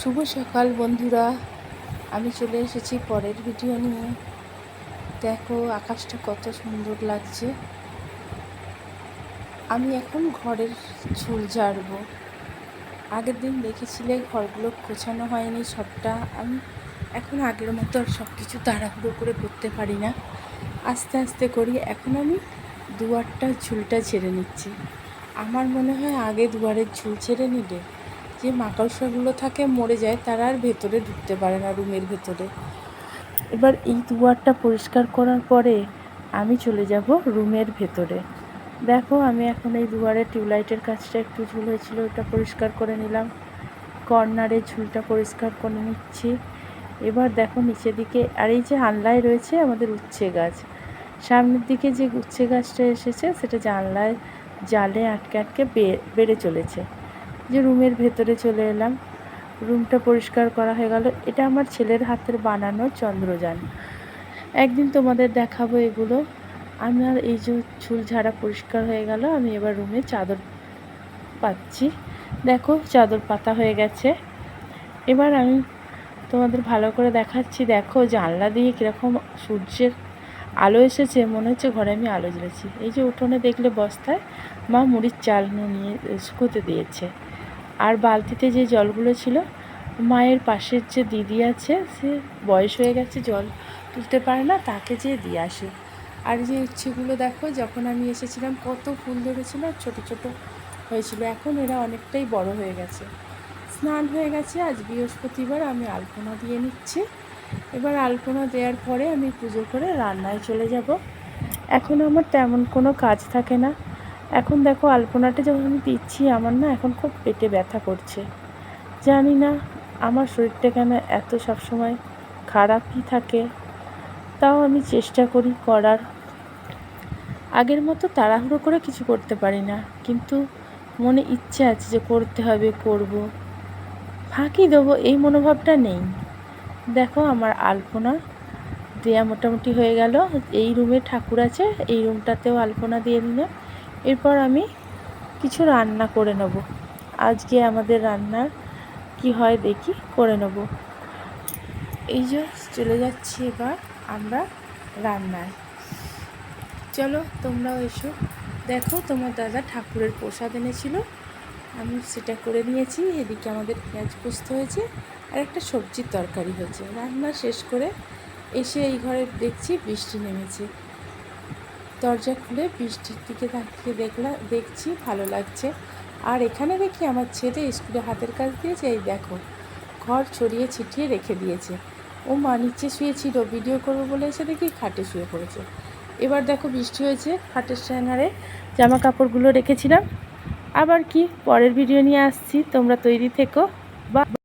শুভ সকাল বন্ধুরা, আমি চলে এসেছি পরের ভিডিও নিয়ে। দেখো আকাশটা কত সুন্দর লাগছে। আমি এখন ঘরের ঝুল ঝাড়বো। আগের দিন দেখেছিলে ঘরগুলো গোছানো হয়নি সবটা। আমি এখন আগের মতো আর সব কিছু তাড়াহুড়ো করে করতে পারি না, আস্তে আস্তে করি। এখন আমি দুয়ারটা ঝুলটা ছেড়ে নিচ্ছি। আমার মনে হয় আগে দুয়ারের ঝুল ছেড়ে নিলে যে মাকড়সাগুলো থাকে মরে যায়, তারা আর ভেতরে ঢুকতে পারে না রুমের ভেতরে। এবার এই দুয়ারটা পরিষ্কার করার পরে আমি চলে যাব রুমের ভেতরে। দেখো আমি এখন এই দুয়ারে টিউবলাইটের কাজটা একটু ঝুল হয়েছিল, ওটা পরিষ্কার করে নিলাম। কর্নারে ঝুলটা পরিষ্কার করে নিচ্ছি। এবার দেখো নিচের দিকে, আর এই যে জানলায় রয়েছে আমাদের উচ্ছে গাছ, সামনের দিকে যে উচ্ছে গাছটা এসেছে সেটা জানলায় জালে আটকে আটকে বেড়ে চলেছে। যে রুমের ভেতরে চলে এলাম, রুমটা পরিষ্কার করা হয়ে গেল। এটা আমার ছেলের হাতের বানানো চন্দ্রযান, একদিন তোমাদের দেখাবো এগুলো। আমার এই যে চুল ঝাড়া পরিষ্কার হয়ে গেল, আমি এবার রুমে চাদর পাচ্ছি। দেখো চাদর পাতা হয়ে গেছে। এবার আমি তোমাদের ভালো করে দেখাচ্ছি। দেখো জানলা দিয়ে কীরকম সূর্যের আলো এসেছে, মনে হচ্ছে ঘরে আমি আলো জ্বেলেছি। এই যে উঠোনে দেখলে বস্তায় মা মুড়ির চাল নিয়ে শুকোতে দিয়েছে। আর বালতিতে যে জলগুলো ছিল, মায়ের পাশের যে দিদি আছে, সে বয়স হয়ে গেছে, জল তুলতে পারে না, তাকে যেয়ে দিয়ে আসে। আর যে উচ্ছেগুলো দেখো, যখন আমি এসেছিলাম কত ফুল ধরেছিল, ছোট ছোট হয়েছিল, এখন এরা অনেকটাই বড় হয়ে গেছে। স্নান হয়ে গেছে, আজ বৃহস্পতিবার, আমি আলপনা দিয়ে নিচ্ছি। এবার আলপনা দেওয়ার পরে আমি পুজো করে রান্নায় চলে যাব। এখন আমার তেমন কোনো কাজ থাকে না। এখন দেখো আলপনাটা যখন আমি দিচ্ছি, আমার না এখন খুব পেটে ব্যথা করছে। জানি না আমার শরীরটা কেন এত সবসময় খারাপই থাকে। তাও আমি চেষ্টা করি করার। আগের মতো তাড়াহুড়ো করে কিছু করতে পারি না, কিন্তু মনে ইচ্ছে আছে যে করতে হবে, করব, ফাঁকি দেবো এই মনোভাবটা নেই। দেখো আমার আলপনা দেয়া মোটামুটি হয়ে গেল। এই রুমে ঠাকুর আছে, এই রুমটাতেও আলপনা দিয়ে দিলাম। এরপর আমি কিছু রান্না করে নেব। আজকে আমাদের রান্নার কি হয় দেখি, করে নেব। এই যে চলে যাচ্ছি এবার আমরা রান্নায়। চলো তোমরাও এসো। দেখো তোমার দাদা ঠাকুরের প্রসাদ এনেছিল, আমি সেটা করে নিয়েছি। এদিকে আমাদের পেঁয়াজ পোস্ত হয়েছে, আর একটা সবজির তরকারি হয়েছে। রান্না শেষ করে এসে এই ঘরে দেখছি বৃষ্টি নেমেছে। দরজা খুলে বৃষ্টির দিকে তাকিয়ে দেখছি, ভালো লাগছে। আর এখানে দেখি আমার ছেলে স্কুলে হাতের কাজ দিয়েছে, এই দেখো ঘর ছড়িয়ে ছিটিয়ে রেখে দিয়েছে। ও মা নিচে শুয়েছিল, ভিডিও করবো বলে এসে দেখি খাটে শুয়ে পড়েছে। এবার দেখো বৃষ্টি হয়েছে, খাটের স্ট্যান্ডারে জামা কাপড়গুলো রেখেছিলাম। আবার কি পরের ভিডিও নিয়ে আসছি, তোমরা তৈরি থেকো। বা